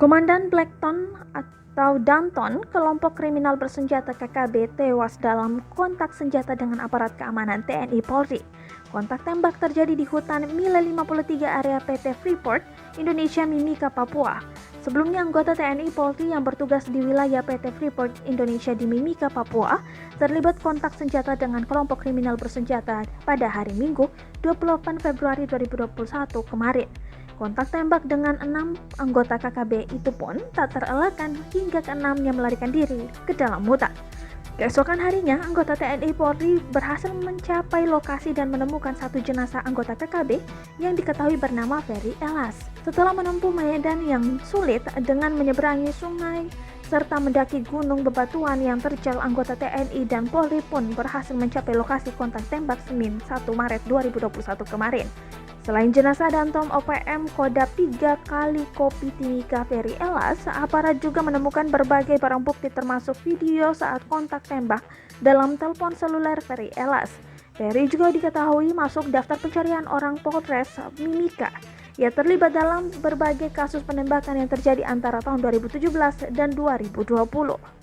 Komandan Blackton atau Danton, kelompok kriminal bersenjata KKB, tewas dalam kontak senjata dengan aparat keamanan TNI Polri. Kontak tembak terjadi di hutan Mile 53 area PT Freeport, Indonesia Mimika, Papua. Sebelumnya anggota TNI Polri yang bertugas di wilayah PT Freeport Indonesia di Mimika, Papua, terlibat kontak senjata dengan kelompok kriminal bersenjata pada hari Minggu 28 Februari 2021 kemarin. Kontak tembak dengan 6 anggota KKB itu pun tak terelakkan hingga keenamnya melarikan diri ke dalam hutan. Keesokan harinya, anggota TNI Polri berhasil mencapai lokasi dan menemukan satu jenazah anggota KKB yang diketahui bernama Ferry Elas. Setelah menempuh medan yang sulit dengan menyeberangi sungai serta mendaki gunung bebatuan yang terjal, anggota TNI dan Polri pun berhasil mencapai lokasi kontak tembak Senin 1 Maret 2021 kemarin. Selain jenazah Dantom OPM Kodam 3 kali Kopi Timika Ferry Elas, aparat juga menemukan berbagai barang bukti termasuk video saat kontak tembak dalam telepon seluler Ferry Elas. Ferry juga diketahui masuk daftar pencarian orang Polres Mimika. Ia terlibat dalam berbagai kasus penembakan yang terjadi antara tahun 2017 dan 2020.